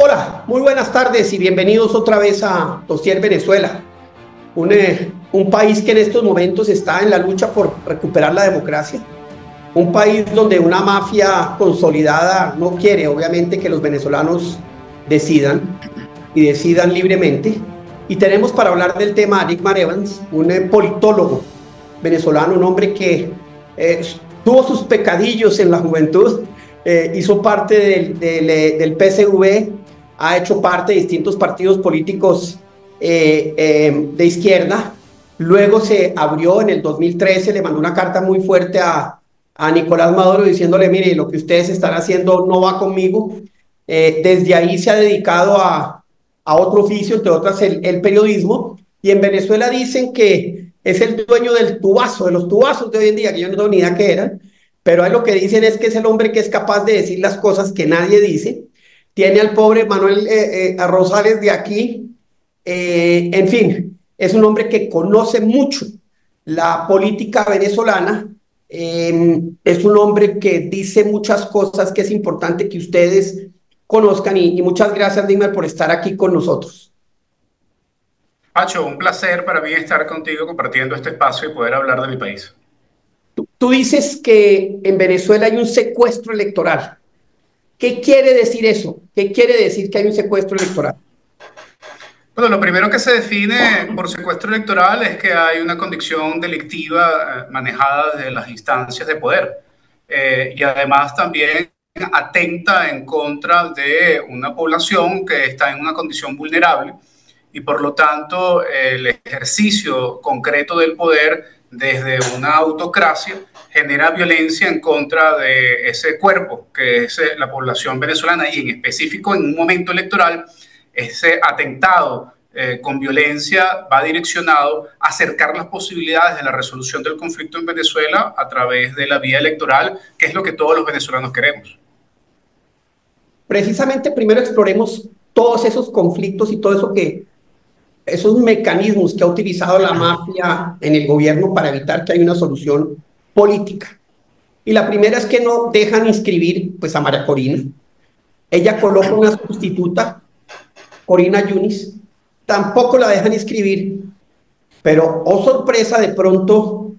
Hola, muy buenas tardes y bienvenidos otra vez a Dossier Venezuela, un país que en estos momentos está en la lucha por recuperar la democracia, un país donde una mafia consolidada no quiere, obviamente, que los venezolanos decidan y decidan libremente. Y tenemos para hablar del tema a Nickman Evans, un politólogo venezolano, un hombre que tuvo sus pecadillos en la juventud, hizo parte del PSV, ha hecho parte de distintos partidos políticos de izquierda. Luego se abrió en el 2013, le mandó una carta muy fuerte a Nicolás Maduro diciéndole, mire, lo que ustedes están haciendo no va conmigo. Desde ahí se ha dedicado a otro oficio, entre otras el periodismo, y en Venezuela dicen que es el dueño del tubazo, de los tubazos de hoy en día, que yo no tengo ni idea qué eran, pero ahí lo que dicen es que es el hombre que es capaz de decir las cosas que nadie dice. Tiene al pobre Manuel Rosales de aquí, en fin, es un hombre que conoce mucho la política venezolana, es un hombre que dice muchas cosas que es importante que ustedes conozcan y muchas gracias, Dimar, por estar aquí con nosotros. Pacho, un placer para mí estar contigo compartiendo este espacio y poder hablar de mi país. Tú dices que en Venezuela hay un secuestro electoral. ¿Qué quiere decir eso? ¿Qué quiere decir que hay un secuestro electoral? Bueno, lo primero que se define por secuestro electoral es que hay una condición delictiva manejada desde las instancias de poder. Y además también atenta en contra de una población que está en una condición vulnerable y por lo tanto el ejercicio concreto del poder desde una autocracia genera violencia en contra de ese cuerpo que es la población venezolana y en específico en un momento electoral ese atentado con violencia va direccionado a acercar las posibilidades de la resolución del conflicto en Venezuela a través de la vía electoral, que es lo que todos los venezolanos queremos. Precisamente primero exploremos todos esos conflictos y todo eso esos mecanismos que ha utilizado la mafia en el gobierno para evitar que haya una solución política. Y la primera es que no dejan inscribir pues a María Corina. Ella coloca una sustituta, Corina Yunis, tampoco la dejan inscribir, pero oh sorpresa, de pronto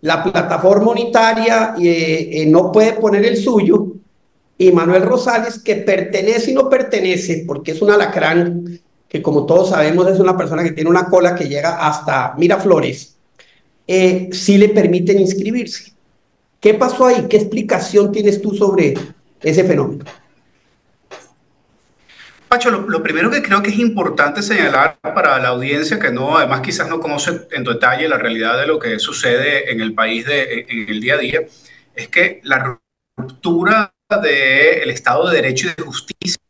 la plataforma unitaria no puede poner el suyo, y Manuel Rosales, que pertenece y no pertenece, porque es un alacrán que como todos sabemos es una persona que tiene una cola que llega hasta Miraflores, sí le permiten inscribirse. ¿Qué pasó ahí? ¿Qué explicación tienes tú sobre ese fenómeno? Pacho, lo primero que creo que es importante señalar para la audiencia que no, además quizás no conoce en detalle la realidad de lo que sucede en el país en el día a día, es que la ruptura del Estado de Derecho y de Justicia,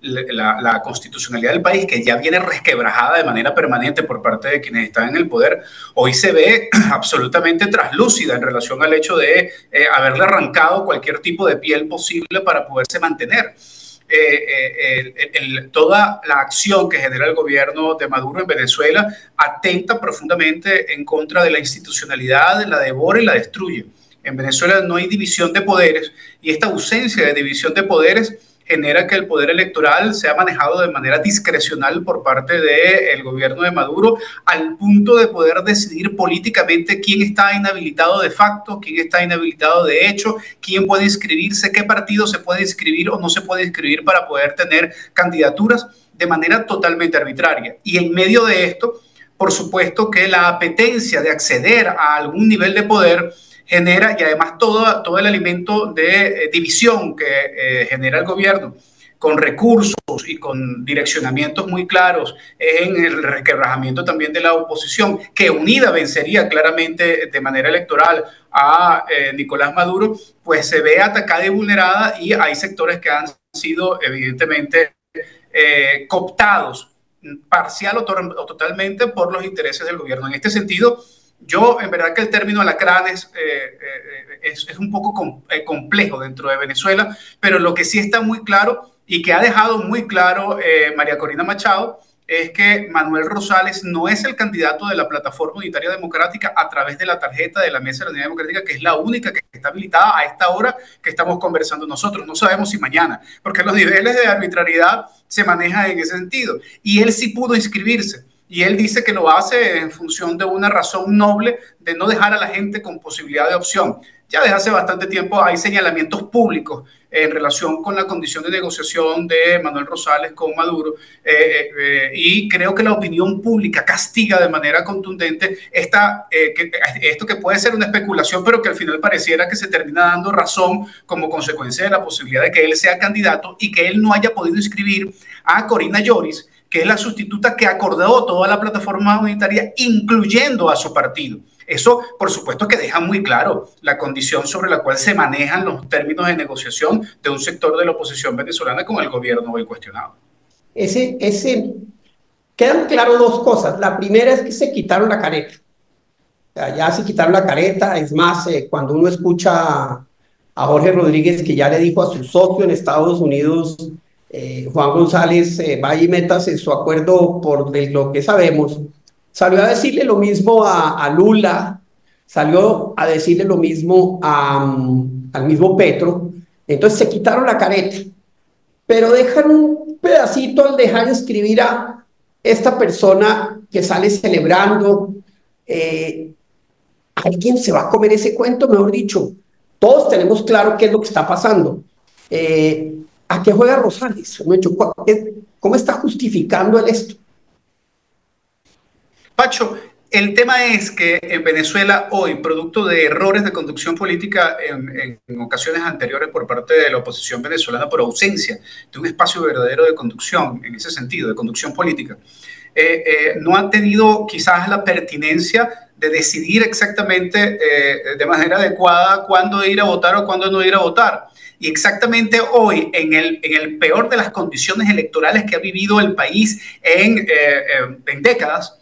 la constitucionalidad del país, que ya viene resquebrajada de manera permanente por parte de quienes están en el poder, hoy se ve absolutamente traslúcida en relación al hecho de haberle arrancado cualquier tipo de piel posible para poderse mantener. Toda la acción que genera el gobierno de Maduro en Venezuela atenta profundamente en contra de la institucionalidad, la devora y la destruye. En Venezuela no hay división de poderes y esta ausencia de división de poderes genera que el poder electoral sea manejado de manera discrecional por parte del gobierno de Maduro, al punto de poder decidir políticamente quién está inhabilitado de facto, quién está inhabilitado de hecho, quién puede inscribirse, qué partido se puede inscribir o no se puede inscribir para poder tener candidaturas de manera totalmente arbitraria. Y en medio de esto, por supuesto que la apetencia de acceder a algún nivel de poder genera, y además todo el alimento de división que genera el gobierno, con recursos y con direccionamientos muy claros en el resquebrajamiento también de la oposición, que unida vencería claramente de manera electoral a Nicolás Maduro, pues se ve atacada y vulnerada y hay sectores que han sido evidentemente cooptados parcial o totalmente por los intereses del gobierno. En este sentido, yo, en verdad que el término alacranes es un poco complejo dentro de Venezuela, pero lo que sí está muy claro y que ha dejado muy claro María Corina Machado es que Manuel Rosales no es el candidato de la Plataforma Unitaria Democrática a través de la tarjeta de la Mesa de la Unidad Democrática, que es la única que está habilitada a esta hora que estamos conversando nosotros. No sabemos si mañana, porque los niveles de arbitrariedad se manejan en ese sentido. Y él sí pudo inscribirse. Y él dice que lo hace en función de una razón noble de no dejar a la gente con posibilidad de opción. Ya desde hace bastante tiempo hay señalamientos públicos en relación con la condición de negociación de Manuel Rosales con Maduro, y creo que la opinión pública castiga de manera contundente esto que puede ser una especulación, pero que al final pareciera que se termina dando razón como consecuencia de la posibilidad de que él sea candidato y que él no haya podido inscribir a Corina Lloris, que es la sustituta que acordó toda la plataforma unitaria, incluyendo a su partido. Eso, por supuesto, que deja muy claro la condición sobre la cual se manejan los términos de negociación de un sector de la oposición venezolana con el gobierno hoy cuestionado. Quedan claras dos cosas. La primera es que se quitaron la careta. O sea, ya se quitaron la careta. Es más, cuando uno escucha a Jorge Rodríguez, que ya le dijo a su socio en Estados Unidos, Juan González, vaya y métase su acuerdo por lo que sabemos, salió a decirle lo mismo a Lula, salió a decirle lo mismo al mismo Petro. Entonces se quitaron la careta, pero dejan un pedacito al dejar escribir a esta persona que sale celebrando. ¿Alguien se va a comer ese cuento? Mejor dicho, todos tenemos claro qué es lo que está pasando. ¿A qué juega Rosales? ¿Cómo está justificando él esto? Pacho, el tema es que en Venezuela hoy, producto de errores de conducción política en ocasiones anteriores por parte de la oposición venezolana por ausencia de un espacio verdadero de conducción, en ese sentido, de conducción política, no han tenido quizás la pertinencia de decidir exactamente de manera adecuada cuándo ir a votar o cuándo no ir a votar. Y exactamente hoy, en el peor de las condiciones electorales que ha vivido el país en décadas,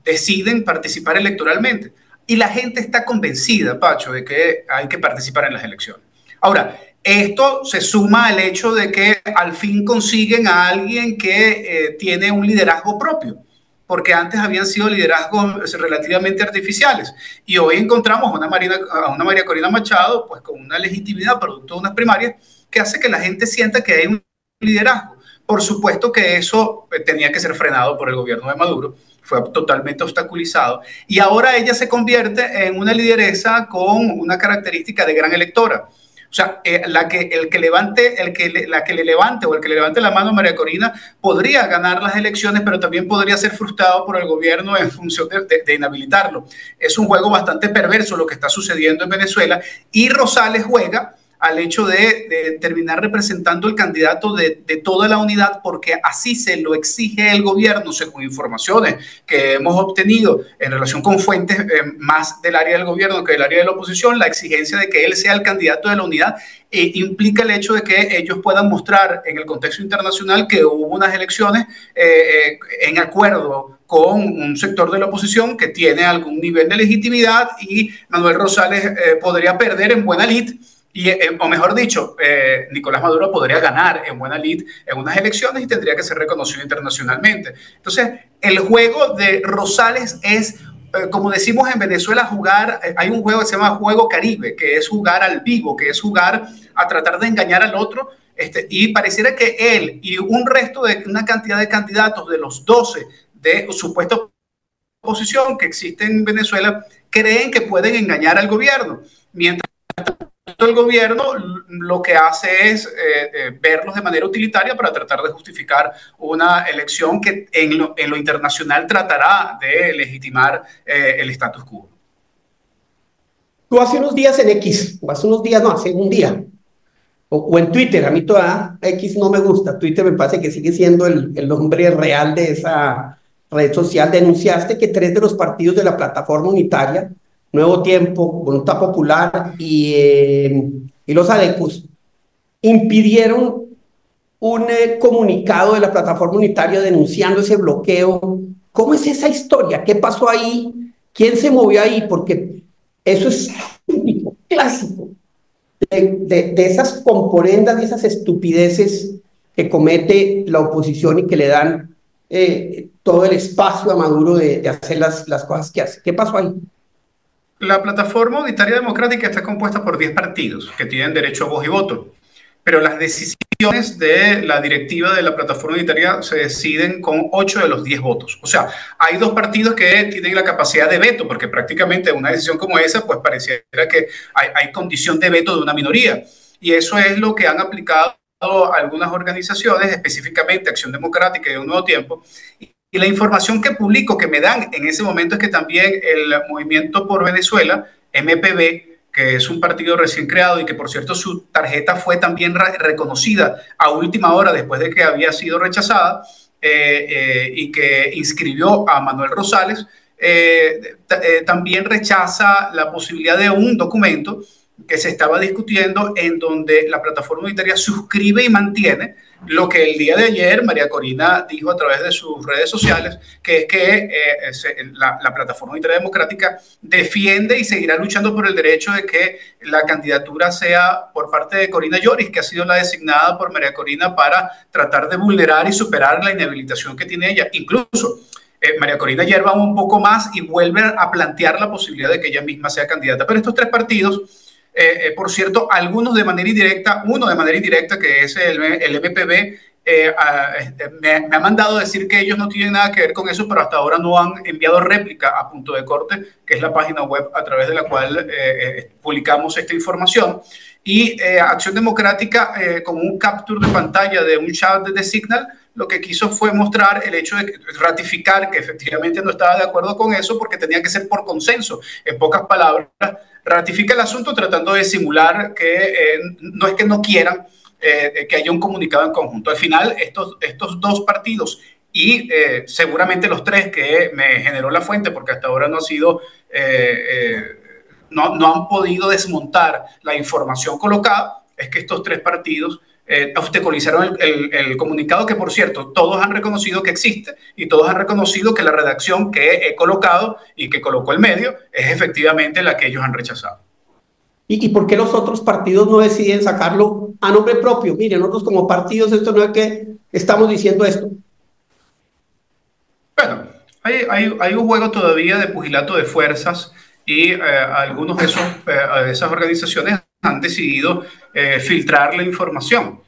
deciden participar electoralmente. Y la gente está convencida, Pacho, de que hay que participar en las elecciones. Ahora, esto se suma al hecho de que al fin consiguen a alguien que tiene un liderazgo propio, porque antes habían sido liderazgos relativamente artificiales. Y hoy encontramos a una María Corina Machado, pues con una legitimidad producto de unas primarias que hace que la gente sienta que hay un liderazgo. Por supuesto que eso tenía que ser frenado por el gobierno de Maduro, fue totalmente obstaculizado, y ahora ella se convierte en una lideresa con una característica de gran electora. O sea, la que le levante la mano a María Corina podría ganar las elecciones, pero también podría ser frustrado por el gobierno en función de inhabilitarlo. Es un juego bastante perverso lo que está sucediendo en Venezuela, y Rosales juega al hecho de terminar representando el candidato de toda la unidad, porque así se lo exige el gobierno, según informaciones que hemos obtenido en relación con fuentes más del área del gobierno que del área de la oposición. La exigencia de que él sea el candidato de la unidad implica el hecho de que ellos puedan mostrar en el contexto internacional que hubo unas elecciones en acuerdo con un sector de la oposición que tiene algún nivel de legitimidad, y Manuel Rosales podría perder en buena lid. O mejor dicho, Nicolás Maduro podría ganar en buena lid en unas elecciones y tendría que ser reconocido internacionalmente. Entonces, el juego de Rosales es, como decimos en Venezuela, jugar. Hay un juego que se llama Juego Caribe, que es jugar al vivo, que es jugar a tratar de engañar al otro. Y pareciera que él y un resto de una cantidad de candidatos de los 12 de supuesta oposición que existen en Venezuela creen que pueden engañar al gobierno. Mientras el gobierno lo que hace es verlos de manera utilitaria para tratar de justificar una elección que en lo internacional tratará de legitimar el status quo. Tú hace unos días en X, o hace unos días, no, hace un día, o en Twitter, a mí toda X no me gusta, Twitter me parece que sigue siendo el nombre real de esa red social, denunciaste que 3 de los partidos de la plataforma unitaria, Nuevo Tiempo, Voluntad Popular y los ADECUS, impidieron un comunicado de la plataforma unitaria denunciando ese bloqueo. ¿Cómo es esa historia? ¿Qué pasó ahí? ¿Quién se movió ahí? Porque eso es típico, clásico, de esas componendas, de esas estupideces que comete la oposición y que le dan todo el espacio a Maduro de hacer las cosas que hace. ¿Qué pasó ahí? La plataforma unitaria democrática está compuesta por 10 partidos que tienen derecho a voz y voto, pero las decisiones de la directiva de la plataforma unitaria se deciden con 8 de los 10 votos. O sea, hay dos partidos que tienen la capacidad de veto, porque prácticamente una decisión como esa, pues pareciera que hay condición de veto de una minoría. Y eso es lo que han aplicado algunas organizaciones, específicamente Acción Democrática y Un Nuevo Tiempo. Y la información que publico, que me dan en ese momento, es que también el Movimiento por Venezuela, MPV, que es un partido recién creado y que, por cierto, su tarjeta fue también reconocida a última hora después de que había sido rechazada, y que inscribió a Manuel Rosales, también rechaza la posibilidad de un documento que se estaba discutiendo en donde la plataforma unitaria suscribe y mantiene lo que el día de ayer María Corina dijo a través de sus redes sociales, que es que la plataforma unitaria democrática defiende y seguirá luchando por el derecho de que la candidatura sea por parte de Corina Lloris, que ha sido la designada por María Corina para tratar de vulnerar y superar la inhabilitación que tiene ella. Incluso María Corina ayer va un poco más y vuelve a plantear la posibilidad de que ella misma sea candidata. Pero estos tres partidos, por cierto, algunos de manera indirecta, uno de manera indirecta, que es el MPB, me ha mandado decir que ellos no tienen nada que ver con eso, pero hasta ahora no han enviado réplica a Punto de Corte, que es la página web a través de la cual publicamos esta información. Y Acción Democrática, con un capture de pantalla de un chat de Signal, lo que quiso fue mostrar el hecho de ratificar que efectivamente no estaba de acuerdo con eso, porque tenía que ser por consenso. En pocas palabras, ratifica el asunto tratando de simular que no es que no quieran que haya un comunicado en conjunto. Al final, estos dos partidos y seguramente los tres que me generó la fuente, porque hasta ahora no ha sido, no han podido desmontar la información colocada, es que estos tres partidos obstaculizaron el comunicado, que por cierto todos han reconocido que existe y todos han reconocido que la redacción que he colocado y que colocó el medio es efectivamente la que ellos han rechazado. ¿Y por qué los otros partidos no deciden sacarlo a nombre propio? Miren, nosotros como partidos, esto no es que estamos diciendo esto. Bueno, hay un juego todavía de pugilato de fuerzas y algunos de esas organizaciones han decidido filtrar la información.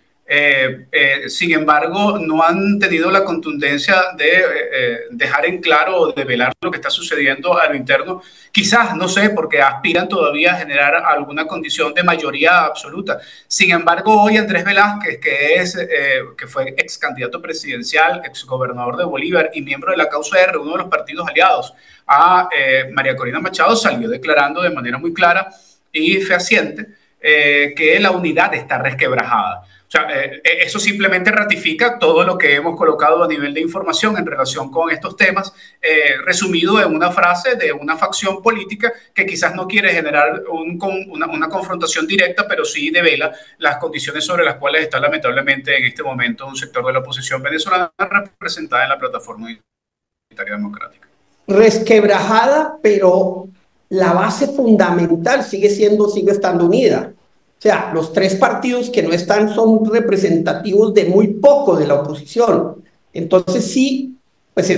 Sin embargo, no han tenido la contundencia de dejar en claro o de velar lo que está sucediendo a lo interno. Quizás, no sé, porque aspiran todavía a generar alguna condición de mayoría absoluta. Sin embargo, hoy Andrés Velázquez, que fue ex candidato presidencial, ex gobernador de Bolívar y miembro de la Causa R, uno de los partidos aliados a María Corina Machado, salió declarando de manera muy clara y fehaciente que la unidad está resquebrajada. O sea, eso simplemente ratifica todo lo que hemos colocado a nivel de información en relación con estos temas, resumido en una frase de una facción política que quizás no quiere generar una confrontación directa, pero sí devela las condiciones sobre las cuales está lamentablemente en este momento un sector de la oposición venezolana representada en la plataforma unitaria democrática. Resquebrajada, pero la base fundamental sigue estando unida. O sea, los tres partidos que no están son representativos de muy poco de la oposición. Entonces sí, pues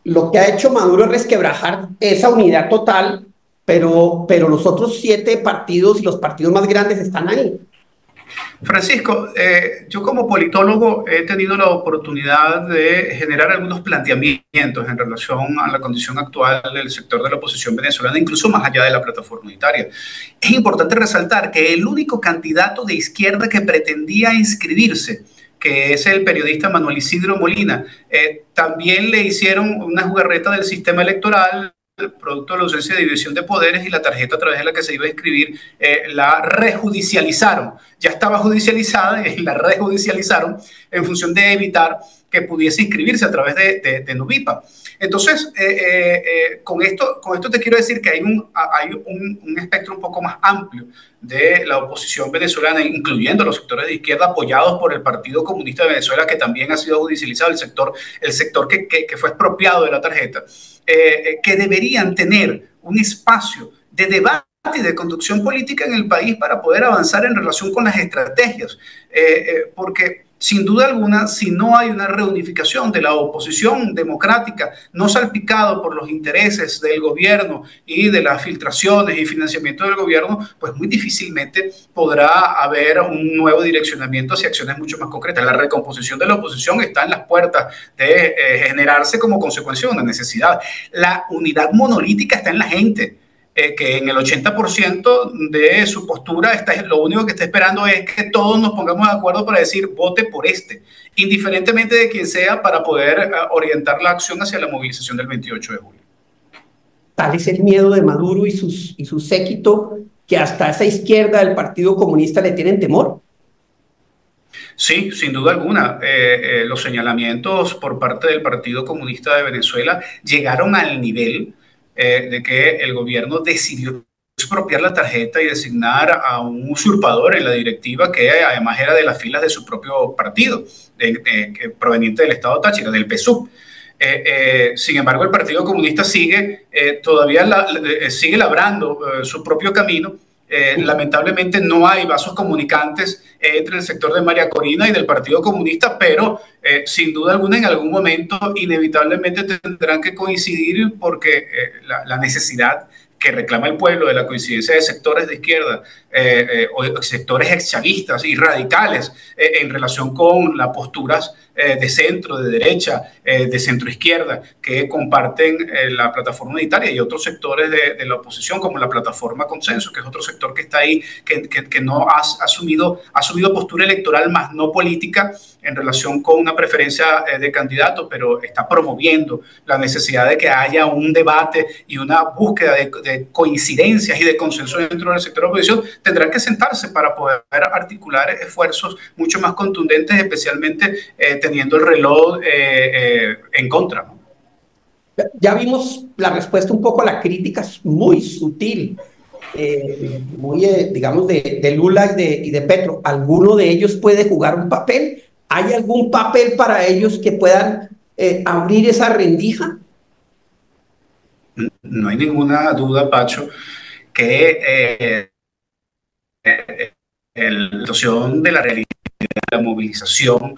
lo que ha hecho Maduro es resquebrajar esa unidad total, pero los otros 7 partidos y los partidos más grandes están ahí. Francisco, yo como politólogo he tenido la oportunidad de generar algunos planteamientos en relación a la condición actual del sector de la oposición venezolana, incluso más allá de la plataforma unitaria. Es importante resaltar que el único candidato de izquierda que pretendía inscribirse, que es el periodista Manuel Isidro Molina, también le hicieron una jugarreta del sistema electoral, producto de la ausencia de división de poderes, y la tarjeta a través de la que se iba a inscribir la rejudicializaron. Ya estaba judicializada y la rejudicializaron en función de evitar que pudiese inscribirse a través de Nuvipa. Entonces, con esto te quiero decir que hay un espectro un poco más amplio de la oposición venezolana, incluyendo los sectores de izquierda apoyados por el Partido Comunista de Venezuela, que también ha sido judicializado, el sector que fue expropiado de la tarjeta, que deberían tener un espacio de debate y de conducción política en el país para poder avanzar en relación con las estrategias, porque sin duda alguna, si no hay una reunificación de la oposición democrática, no salpicado por los intereses del gobierno y de las filtraciones y financiamiento del gobierno, pues muy difícilmente podrá haber un nuevo direccionamiento hacia acciones mucho más concretas. La recomposición de la oposición está en las puertas de generarse como consecuencia de una necesidad. La unidad monolítica está en la gente. Que en el 80% de su postura lo único que está esperando es que todos nos pongamos de acuerdo para decir vote por indiferentemente de quién sea, para poder orientar la acción hacia la movilización del 28 de julio. Tal es el miedo de Maduro y su séquito, que hasta esa izquierda del Partido Comunista le tienen temor. Sí, sin duda alguna. Los señalamientos por parte del Partido Comunista de Venezuela llegaron al nivel de que el gobierno decidió expropiar la tarjeta y designar a un usurpador en la directiva, que además era de las filas de su propio partido, proveniente del estado Táchira, del PSUV. Sin embargo, el Partido Comunista sigue sigue labrando su propio camino. Lamentablemente no hay vasos comunicantes entre el sector de María Corina y del Partido Comunista, pero sin duda alguna en algún momento inevitablemente tendrán que coincidir, porque la necesidad que reclama el pueblo de la coincidencia de sectores de izquierda o sectores exchavistas y radicales en relación con las posturas de centro, de derecha, de centro izquierda, que comparten la plataforma unitaria, y otros sectores de la oposición, como la plataforma Consenso, que es otro sector que está ahí, que no ha asumido postura electoral más no política en relación con una preferencia de candidato, pero está promoviendo la necesidad de que haya un debate y una búsqueda de coincidencias y de consenso dentro del sector de oposición. Tendrán que sentarse para poder articular esfuerzos mucho más contundentes, especialmente teniendo el reloj en contra, ¿no? Ya vimos la respuesta un poco a la crítica, muy sutil, muy, digamos, de Lula y de Petro. ¿Alguno de ellos puede jugar un papel? ¿Hay algún papel para ellos que puedan abrir esa rendija? No hay ninguna duda, Pacho, que la situación de la realidad, la movilización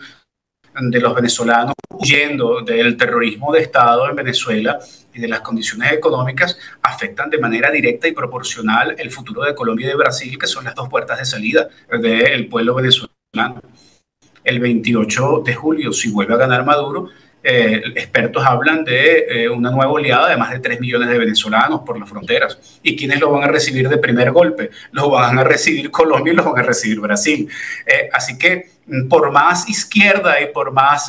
de los venezolanos huyendo del terrorismo de Estado en Venezuela y de las condiciones económicas afectan de manera directa y proporcional el futuro de Colombia y de Brasil, que son las dos puertas de salida del pueblo venezolano. El 28 de julio, si vuelve a ganar Maduro, expertos hablan de una nueva oleada de más de 3 millones de venezolanos por las fronteras. ¿Y quiénes lo van a recibir de primer golpe? Lo van a recibir Colombia y lo van a recibir Brasil. Así que por más izquierda y por más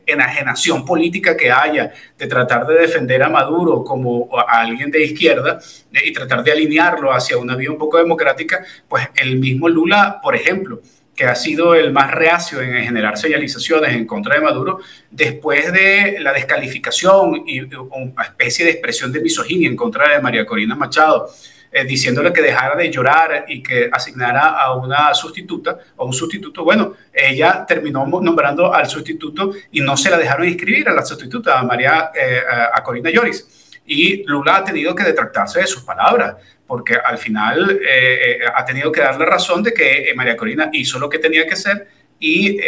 enajenación política que haya de tratar de defender a Maduro como a alguien de izquierda y tratar de alinearlo hacia una vía un poco democrática, pues el mismo Lula, por ejemplo, que ha sido el más reacio en generar señalizaciones en contra de Maduro, después de la descalificación y una especie de expresión de misoginia en contra de María Corina Machado, diciéndole que dejara de llorar y que asignara a una sustituta o un sustituto. Bueno, ella terminó nombrando al sustituto y no se la dejaron inscribir a la sustituta, a Corina Lloris. Y Lula ha tenido que retractarse de sus palabras, porque al final ha tenido que dar la razón de que María Corina hizo lo que tenía que hacer y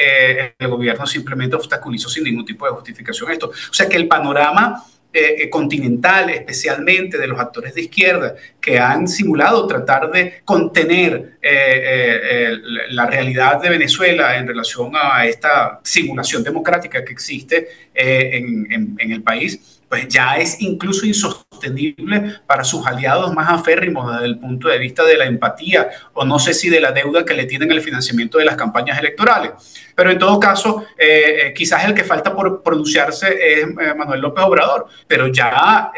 el gobierno simplemente obstaculizó sin ningún tipo de justificación esto. O sea que el panorama continental, especialmente de los actores de izquierda que han simulado tratar de contener la realidad de Venezuela en relación a esta simulación democrática que existe en el país, pues ya es incluso insostenible para sus aliados más aférrimos desde el punto de vista de la empatía, o no sé si de la deuda que le tienen el financiamiento de las campañas electorales. Pero en todo caso, quizás el que falta por pronunciarse es Manuel López Obrador, pero ya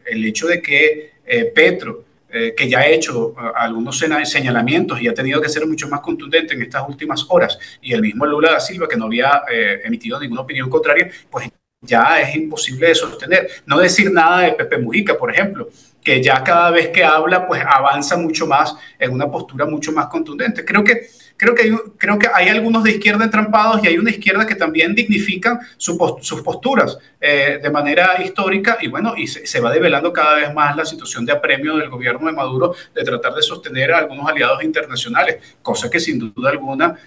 el hecho de que Petro, que ya ha hecho algunos señalamientos y ha tenido que ser mucho más contundente en estas últimas horas, y el mismo Lula da Silva, que no había emitido ninguna opinión contraria, pues ya es imposible de sostener. No decir nada de Pepe Mujica, por ejemplo, que ya cada vez que habla, pues avanza mucho más en una postura mucho más contundente. Creo que hay algunos de izquierda entrampados y hay una izquierda que también dignifican sus posturas de manera histórica y bueno, y se va develando cada vez más la situación de apremio del gobierno de Maduro de tratar de sostener a algunos aliados internacionales, cosa que sin duda alguna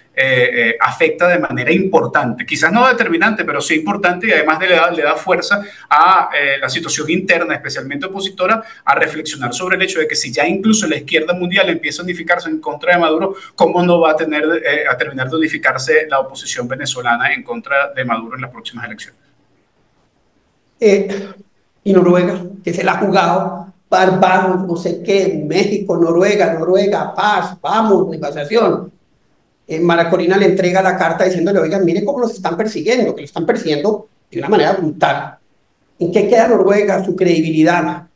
afecta de manera importante, quizás no determinante, pero sí importante y además le da fuerza a la situación interna, especialmente opositora, a reflexionar sobre el hecho de que si ya incluso la izquierda mundial empieza a unificarse en contra de Maduro, ¿cómo no va a terminar de unificarse la oposición venezolana en contra de Maduro en las próximas elecciones? Y Noruega, que se la ha jugado, Barbados, no sé qué, México, Noruega, paz, vamos, negociación. María Corina le entrega la carta diciéndole, oigan, mire cómo los están persiguiendo, que lo están persiguiendo de una manera brutal. ¿En qué queda Noruega, su credibilidad?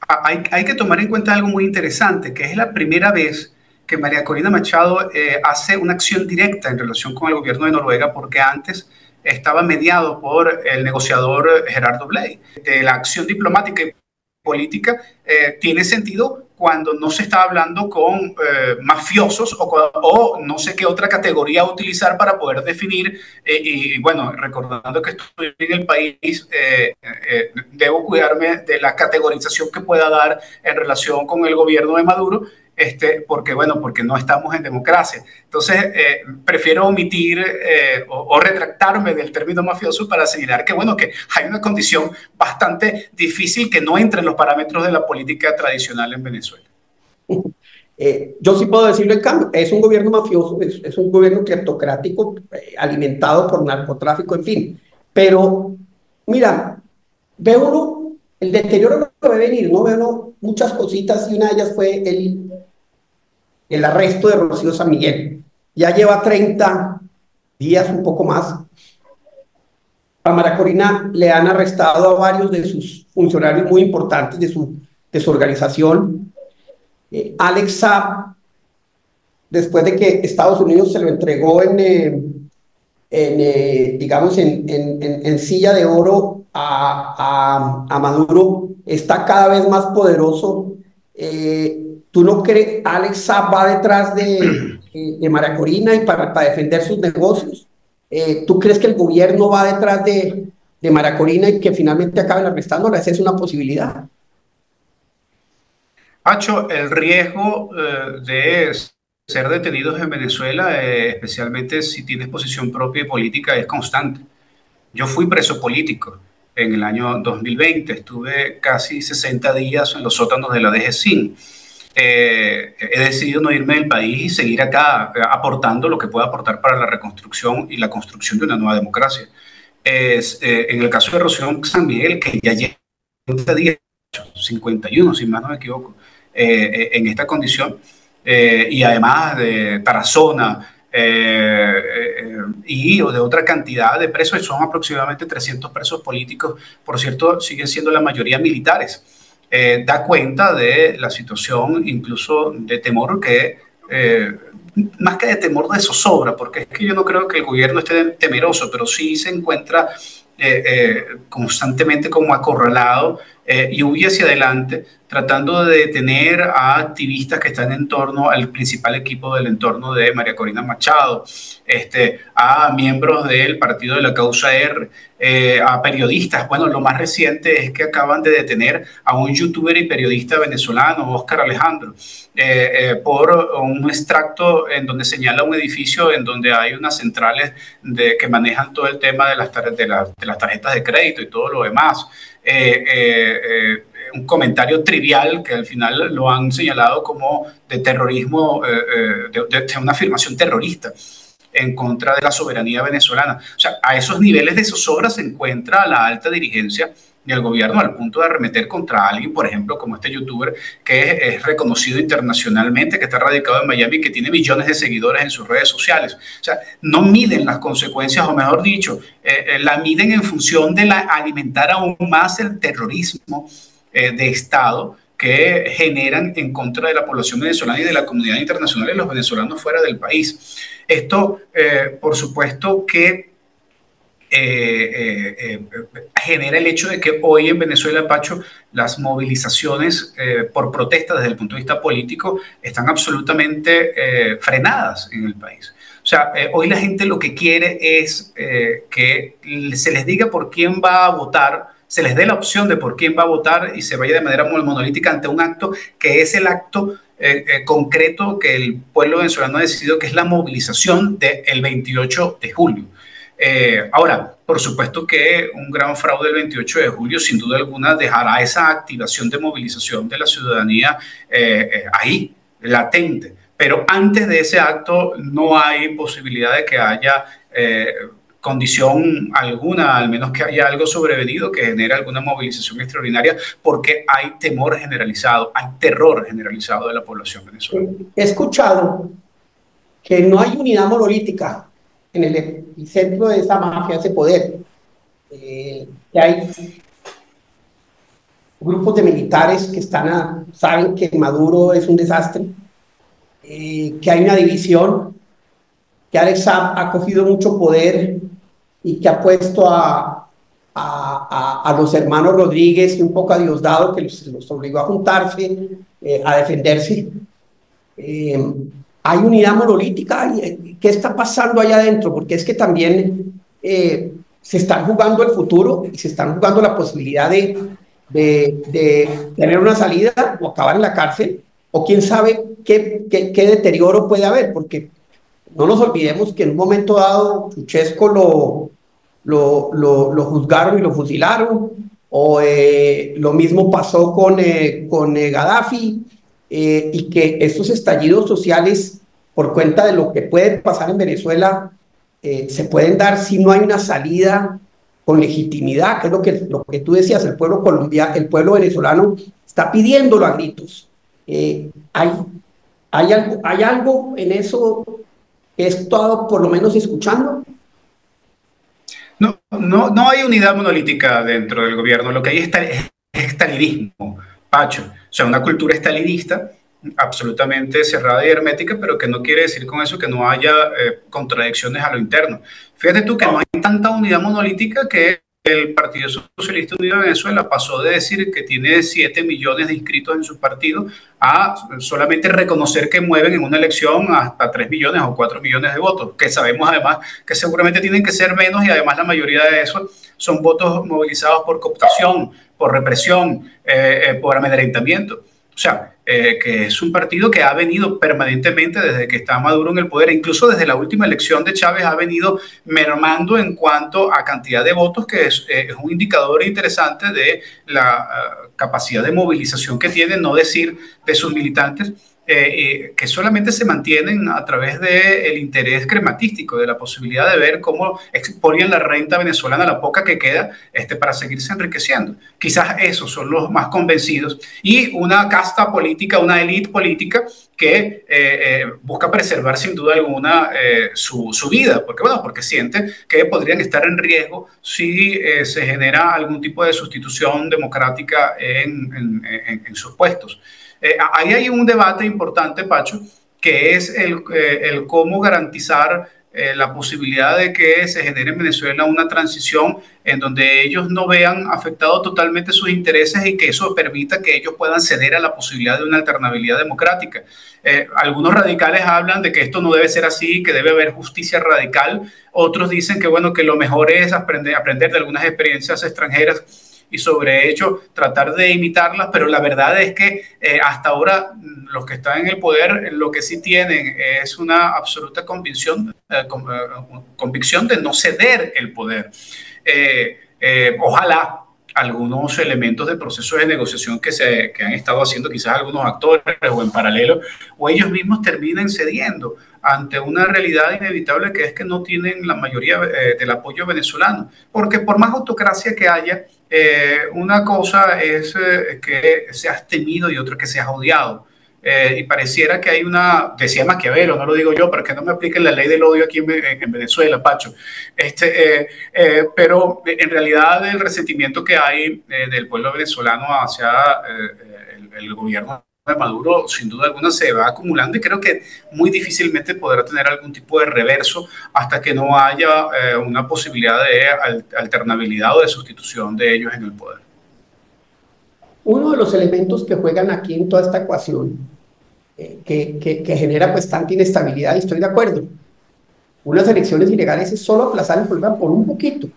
Hay que tomar en cuenta algo muy interesante, que es la primera vez que María Corina Machado hace una acción directa en relación con el gobierno de Noruega, porque antes estaba mediado por el negociador Gerardo Bley. De la acción diplomática y política tiene sentido cuando no se está hablando con mafiosos o no sé qué otra categoría utilizar para poder definir, y bueno, recordando que estoy en el país, debo cuidarme de la categorización que pueda dar en relación con el gobierno de Maduro, porque no estamos en democracia. Entonces, prefiero omitir o retractarme del término mafioso para señalar que, bueno, que hay una condición bastante difícil que no entra en los parámetros de la política tradicional en Venezuela. Yo sí puedo decirlo en cambio, es un gobierno mafioso, es un gobierno cleptocrático, alimentado por narcotráfico, en fin. Pero, mira, ve uno, el deterioro lo ve venir, ¿no? Ve uno muchas cositas y una de ellas fue el arresto de Rocío San Miguel. Ya lleva 30 días, un poco más. A María Corina le han arrestado a varios de sus funcionarios muy importantes de su organización. Alex Saab, después de que Estados Unidos se lo entregó digamos, en silla de oro a Maduro, está cada vez más poderoso. ¿Tú no crees? Alex Saab va detrás de María Corina y para defender sus negocios. ¿Tú crees que el gobierno va detrás de María Corina y que finalmente acaben arrestándola? ¿Esa es una posibilidad? Pacho, el riesgo de ser detenidos en Venezuela, especialmente si tienes posición propia y política, es constante. Yo fui preso político en el año 2020, estuve casi 60 días en los sótanos de la DGCIN. He decidido no irme del país y seguir acá aportando lo que pueda aportar para la reconstrucción y la construcción de una nueva democracia. En el caso de Rocío San Miguel, que ya lleva 50 días, 51 si más no me equivoco, en esta condición, y además de Tarazona, y de otra cantidad de presos, son aproximadamente 300 presos políticos, por cierto, siguen siendo la mayoría militares. Da cuenta de la situación, incluso de temor que, más que de temor, de zozobra, porque es que yo no creo que el gobierno esté temeroso, pero sí se encuentra constantemente como acorralado y huye hacia adelante, tratando de detener a activistas que están en torno al principal equipo del entorno de María Corina Machado, a miembros del Partido de la Causa R, a periodistas. Bueno, lo más reciente es que acaban de detener a un youtuber y periodista venezolano, Oscar Alejandro, por un extracto en donde señala un edificio en donde hay unas centrales que manejan todo el tema de las tarjetas de crédito y todo lo demás. Un comentario trivial que al final lo han señalado como de terrorismo, de una afirmación terrorista en contra de la soberanía venezolana. O sea, a esos niveles de zozobra se encuentra la alta dirigencia del gobierno, al punto de arremeter contra alguien, por ejemplo, como este youtuber que es reconocido internacionalmente, que está radicado en Miami y que tiene millones de seguidores en sus redes sociales. O sea, no miden las consecuencias, o mejor dicho, la miden en función de alimentar aún más el terrorismo de Estado que generan en contra de la población venezolana y de la comunidad internacional y los venezolanos fuera del país. Esto, por supuesto, que genera el hecho de que hoy en Venezuela, Pacho, las movilizaciones por protesta desde el punto de vista político están absolutamente frenadas en el país. O sea, hoy la gente lo que quiere es que se les diga por quién va a votar, se les dé la opción de por quién va a votar y se vaya de manera monolítica ante un acto que es el acto concreto que el pueblo venezolano ha decidido, que es la movilización del 28 de julio. Ahora, por supuesto que un gran fraude el 28 de julio, sin duda alguna, dejará esa activación de movilización de la ciudadanía ahí, latente. Pero antes de ese acto no hay posibilidad de que haya condición alguna, al menos que haya algo sobrevenido que genere alguna movilización extraordinaria, porque hay temor generalizado, hay terror generalizado de la población venezolana. He escuchado que no hay unidad monolítica en el epicentro de esa mafia, ese poder, que hay grupos de militares que saben que Maduro es un desastre, que hay una división, que Alex Saab ha cogido mucho poder y que ha puesto a los hermanos Rodríguez y un poco a Diosdado, que los obligó a juntarse, a defenderse. Hay unidad monolítica. ¿Qué está pasando allá adentro? Porque es que también se están jugando el futuro y se están jugando la posibilidad de tener una salida o acabar en la cárcel, o quién sabe qué deterioro puede haber, porque no nos olvidemos que en un momento dado Chuchesco lo juzgaron y lo fusilaron, o lo mismo pasó con Gaddafi, y que estos estallidos sociales, por cuenta de lo que puede pasar en Venezuela, se pueden dar si no hay una salida con legitimidad, que es lo que tú decías. El pueblo colombiano, el pueblo venezolano está pidiéndolo a gritos. ¿Hay algo en eso que he estado por lo menos escuchando? No hay unidad monolítica dentro del gobierno. Lo que hay es estalinismo, Pacho. O sea, una cultura estalinista absolutamente cerrada y hermética, pero que no quiere decir con eso que no haya contradicciones a lo interno. Fíjate tú que no hay tanta unidad monolítica que el Partido Socialista Unido de Venezuela pasó de decir que tiene 7 millones de inscritos en su partido a solamente reconocer que mueven en una elección hasta 3 millones o 4 millones de votos, que sabemos además que seguramente tienen que ser menos, y además la mayoría de esos son votos movilizados por cooptación, por represión, por amedrentamiento. O sea, que es un partido que ha venido permanentemente desde que está Maduro en el poder, e incluso desde la última elección de Chávez ha venido mermando en cuanto a cantidad de votos, que es un indicador interesante de la capacidad de movilización que tiene, no decir de sus militantes, que solamente se mantienen a través del interés crematístico, de la posibilidad de ver cómo expolian la renta venezolana, la poca que queda, para seguirse enriqueciendo. Quizás esos son los más convencidos, y una casta política, una élite política que busca preservar sin duda alguna su vida, porque siente que podrían estar en riesgo si se genera algún tipo de sustitución democrática en sus puestos. Ahí hay un debate importante, Pacho, que es el cómo garantizar la posibilidad de que se genere en Venezuela una transición en donde ellos no vean afectados totalmente sus intereses, y que eso permita que ellos puedan ceder a la posibilidad de una alternabilidad democrática. Algunos radicales hablan de que esto no debe ser así, que debe haber justicia radical. Otros dicen que, bueno, que lo mejor es aprender de algunas experiencias extranjeras y sobre ello tratar de imitarlas, pero la verdad es que hasta ahora los que están en el poder lo que sí tienen es una absoluta convicción de no ceder el poder. Ojalá algunos elementos de procesos de negociación que han estado haciendo quizás algunos actores o en paralelo, o ellos mismos terminen cediendo ante una realidad inevitable, que es que no tienen la mayoría del apoyo venezolano, porque por más autocracia que haya, una cosa es que seas temido y otra que seas odiado. Y pareciera que hay decía Maquiavelo, no lo digo yo, para que no me apliquen la ley del odio aquí en Venezuela, Pacho. Pero en realidad el resentimiento que hay del pueblo venezolano hacia el gobierno de Maduro sin duda alguna se va acumulando y creo que muy difícilmente podrá tener algún tipo de reverso hasta que no haya una posibilidad de alternabilidad o de sustitución de ellos en el poder. Uno de los elementos que juegan aquí en toda esta ecuación, que genera pues tanta inestabilidad, y estoy de acuerdo, unas elecciones ilegales es solo aplazar el problema por un poquito,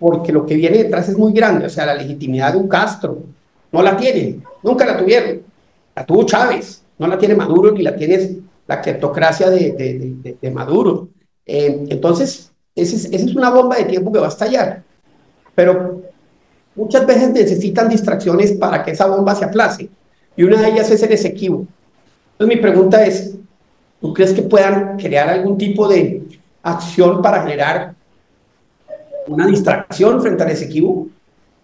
porque lo que viene detrás es muy grande. O sea, la legitimidad de un Castro no la tienen, nunca la tuvieron, la tuvo Chávez, no la tiene Maduro ni la tiene la cleptocracia de Maduro. Entonces, esa es una bomba de tiempo que va a estallar, pero muchas veces necesitan distracciones para que esa bomba se aplace, y una de ellas es el Esequibo. Entonces mi pregunta es, ¿tú crees que puedan crear algún tipo de acción para generar una distracción frente al Esequibo?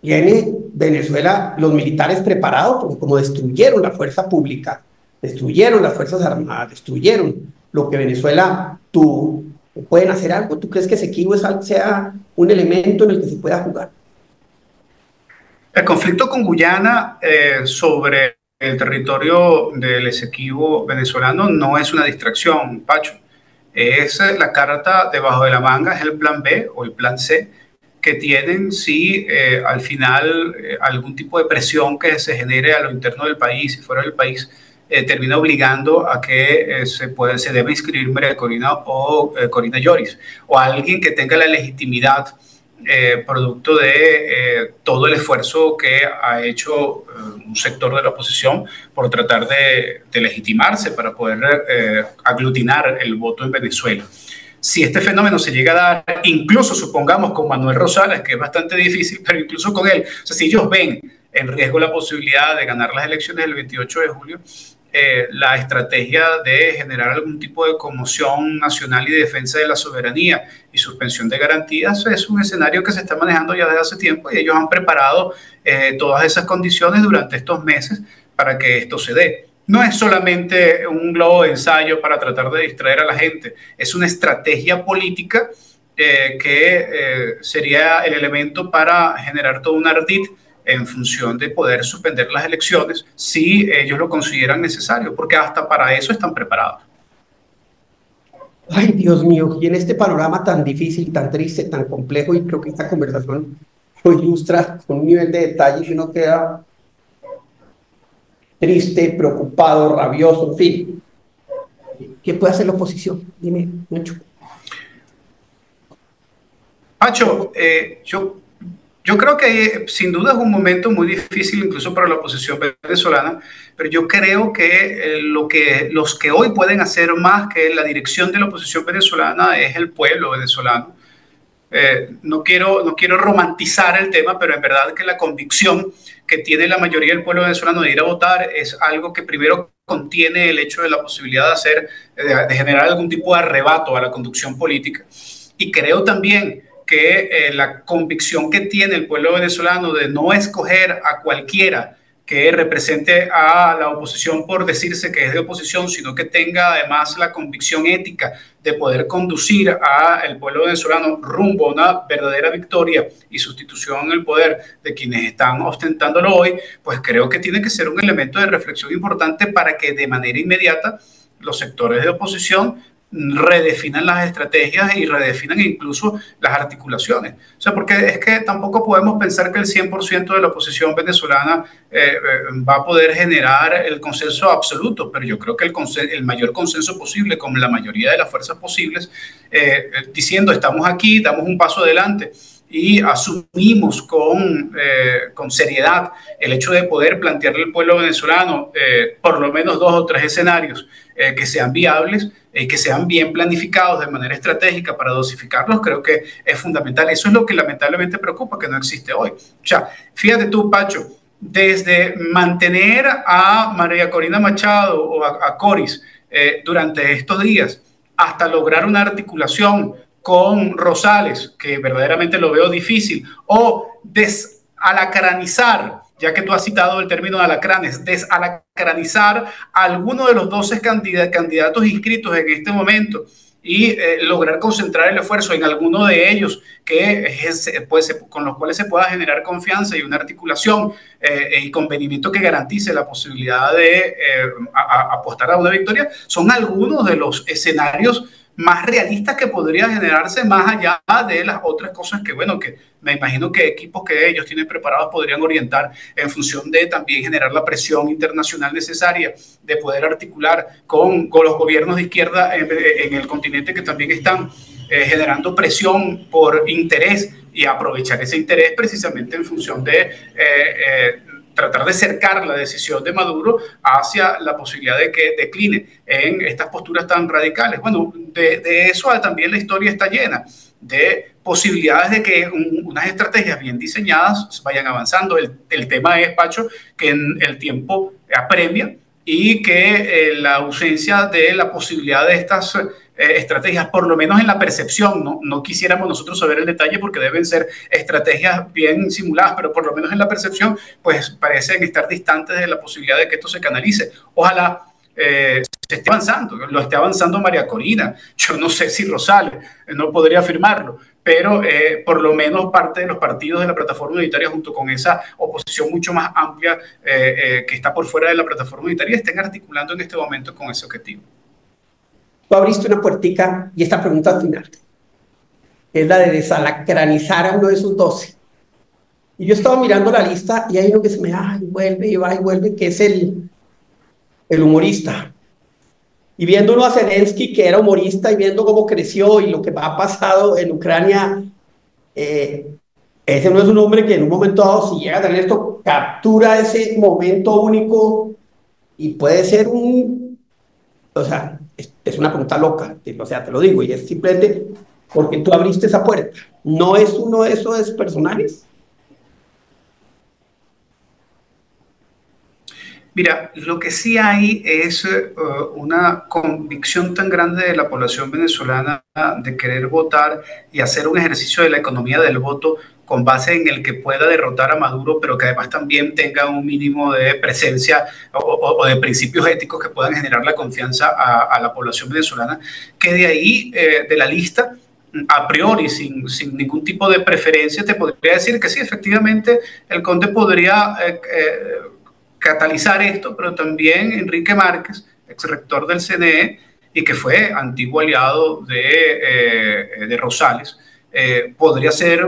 ¿Tiene Venezuela los militares preparados? Porque como destruyeron la fuerza pública, destruyeron las fuerzas armadas, destruyeron lo que Venezuela tuvo, ¿pueden hacer algo? ¿Tú crees que Esequibo sea un elemento en el que se pueda jugar? El conflicto con Guyana sobre el territorio del Esequibo venezolano no es una distracción, Pacho. Es la carta debajo de la manga, es el plan B o el plan C que tienen si al final algún tipo de presión que se genere a lo interno del país y fuera del país termina obligando a que se debe inscribir María Corina o Corina Lloris o alguien que tenga la legitimidad producto de todo el esfuerzo que ha hecho un sector de la oposición por tratar de legitimarse para poder aglutinar el voto en Venezuela. Si este fenómeno se llega a dar, incluso supongamos con Manuel Rosales, que es bastante difícil, pero incluso con él, o sea, si ellos ven en riesgo la posibilidad de ganar las elecciones del 28 de julio, la estrategia de generar algún tipo de conmoción nacional y de defensa de la soberanía y suspensión de garantías es un escenario que se está manejando ya desde hace tiempo y ellos han preparado todas esas condiciones durante estos meses para que esto se dé. No es solamente un globo de ensayo para tratar de distraer a la gente, es una estrategia política que sería el elemento para generar todo un ardid en función de poder suspender las elecciones si ellos lo consideran necesario, porque hasta para eso están preparados. Ay, Dios mío, y en este panorama tan difícil, tan triste, tan complejo, y creo que esta conversación lo ilustra con un nivel de detalle que uno queda triste, preocupado, rabioso, en fin. ¿Qué puede hacer la oposición? Dime, Nacho. Pacho, yo creo que sin duda es un momento muy difícil incluso para la oposición venezolana, pero yo creo que los que hoy pueden hacer más que la dirección de la oposición venezolana es el pueblo venezolano. No quiero romantizar el tema, pero en verdad que la convicción que tiene la mayoría del pueblo venezolano de ir a votar es algo que primero contiene el hecho de la posibilidad de generar algún tipo de arrebato a la conducción política. Y creo también que la convicción que tiene el pueblo venezolano de no escoger a cualquiera que represente a la oposición por decirse que es de oposición, sino que tenga además la convicción ética de poder conducir al pueblo venezolano rumbo a una verdadera victoria y sustitución en el poder de quienes están ostentándolo hoy, pues creo que tiene que ser un elemento de reflexión importante para que de manera inmediata los sectores de oposición redefinan las estrategias y redefinan incluso las articulaciones. O sea, porque es que tampoco podemos pensar que el 100% de la oposición venezolana va a poder generar el consenso absoluto, pero yo creo que el mayor consenso posible con la mayoría de las fuerzas posibles, diciendo estamos aquí, damos un paso adelante y asumimos con seriedad el hecho de poder plantearle al pueblo venezolano por lo menos 2 o 3 escenarios que sean viables y que sean bien planificados de manera estratégica para dosificarlos, creo que es fundamental. Eso es lo que lamentablemente preocupa, que no existe hoy. O sea, fíjate tú, Pacho, desde mantener a María Corina Machado o a Coris durante estos días hasta lograr una articulación con Rosales, que verdaderamente lo veo difícil, o desalacranizar, ya que tú has citado el término de alacranes, desalacranizar a alguno de los 12 candidatos inscritos en este momento y lograr concentrar el esfuerzo en alguno de ellos con los cuales se pueda generar confianza y una articulación y convenimiento que garantice la posibilidad de apostar a una victoria, son algunos de los escenarios más realistas que podría generarse, más allá de las otras cosas que, bueno, que me imagino que equipos que ellos tienen preparados podrían orientar en función de también generar la presión internacional necesaria, de poder articular con los gobiernos de izquierda en el continente que también están generando presión por interés, y aprovechar ese interés precisamente en función de tratar de cercar la decisión de Maduro hacia la posibilidad de que decline en estas posturas tan radicales. Bueno, de eso también la historia está llena, de posibilidades de que unas estrategias bien diseñadas vayan avanzando. El tema es, Pacho, que el tiempo apremia y que la ausencia de la posibilidad de estas estrategias, por lo menos en la percepción, no quisiéramos nosotros saber el detalle porque deben ser estrategias bien simuladas, pero por lo menos en la percepción, pues parecen estar distantes de la posibilidad de que esto se canalice. Ojalá se esté avanzando, lo esté avanzando María Corina, yo no sé si Rosales, no podría afirmarlo, pero por lo menos parte de los partidos de la plataforma unitaria, junto con esa oposición mucho más amplia que está por fuera de la plataforma unitaria, estén articulando en este momento con ese objetivo. Tú abriste una puertica y esta pregunta final es la de desalacranizar a uno de esos 12. Y yo estaba mirando la lista y hay uno que se me vuelve y va y vuelve, que es el humorista. Y viendo uno a Zelensky, que era humorista, y viendo cómo creció y lo que ha pasado en Ucrania, ese no es un hombre que en un momento dado, si llega a tener esto, captura ese momento único y puede ser o sea, es una pregunta loca, o sea, te lo digo, y es simplemente porque tú abriste esa puerta. ¿No es uno de esos personajes? Mira, lo que sí hay es una convicción tan grande de la población venezolana de querer votar y hacer un ejercicio de la economía del voto con base en el que pueda derrotar a Maduro, pero que además también tenga un mínimo de presencia o de principios éticos que puedan generar la confianza a la población venezolana, que de ahí, de la lista, a priori, sin ningún tipo de preferencia, te podría decir que sí, efectivamente, el Conde podría catalizar esto, pero también Enrique Márquez, ex rector del CNE y que fue antiguo aliado de Rosales, podría ser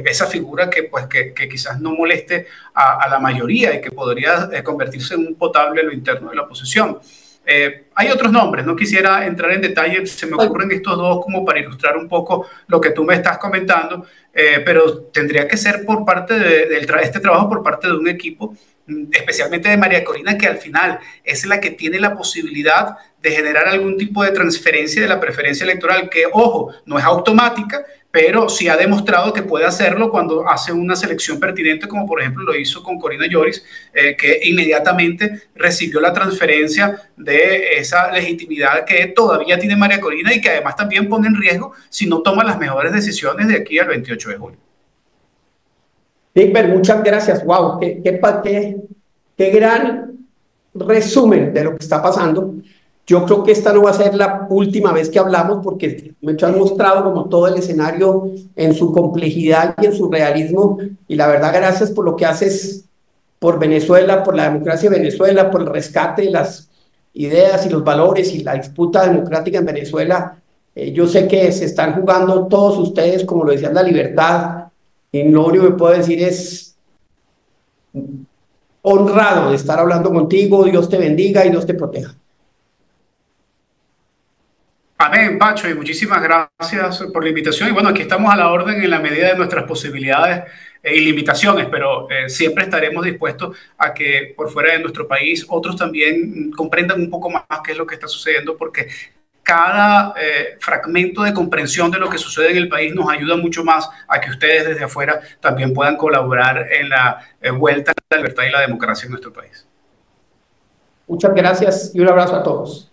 esa figura que quizás no moleste a la mayoría y que podría convertirse en un potable en lo interno de la oposición. Hay otros nombres, no quisiera entrar en detalle, se me ocurren estos dos como para ilustrar un poco lo que tú me estás comentando, pero tendría que ser por parte de este trabajo por parte de un equipo, especialmente de María Corina, que al final es la que tiene la posibilidad de generar algún tipo de transferencia de la preferencia electoral, que, ojo, no es automática, pero sí ha demostrado que puede hacerlo cuando hace una selección pertinente, como por ejemplo lo hizo con Corina Lloris, que inmediatamente recibió la transferencia de esa legitimidad que todavía tiene María Corina y que además también pone en riesgo si no toma las mejores decisiones de aquí al 28 de julio. Dickberg, muchas gracias. Wow, qué gran resumen de lo que está pasando. Yo creo que esta no va a ser la última vez que hablamos porque me han mostrado como todo el escenario en su complejidad y en su realismo. Y la verdad, gracias por lo que haces por Venezuela, por la democracia de Venezuela, por el rescate de las ideas y los valores y la disputa democrática en Venezuela. Yo sé que se están jugando todos ustedes, como lo decían, la libertad. Y lo único que puedo decir es honrado de estar hablando contigo. Dios te bendiga y Dios te proteja. Amén, Pacho, y muchísimas gracias por la invitación. Y bueno, aquí estamos a la orden en la medida de nuestras posibilidades y limitaciones, pero siempre estaremos dispuestos a que por fuera de nuestro país otros también comprendan un poco más qué es lo que está sucediendo, porque cada fragmento de comprensión de lo que sucede en el país nos ayuda mucho más a que ustedes desde afuera también puedan colaborar en la vuelta a la libertad y la democracia en nuestro país. Muchas gracias y un abrazo a todos.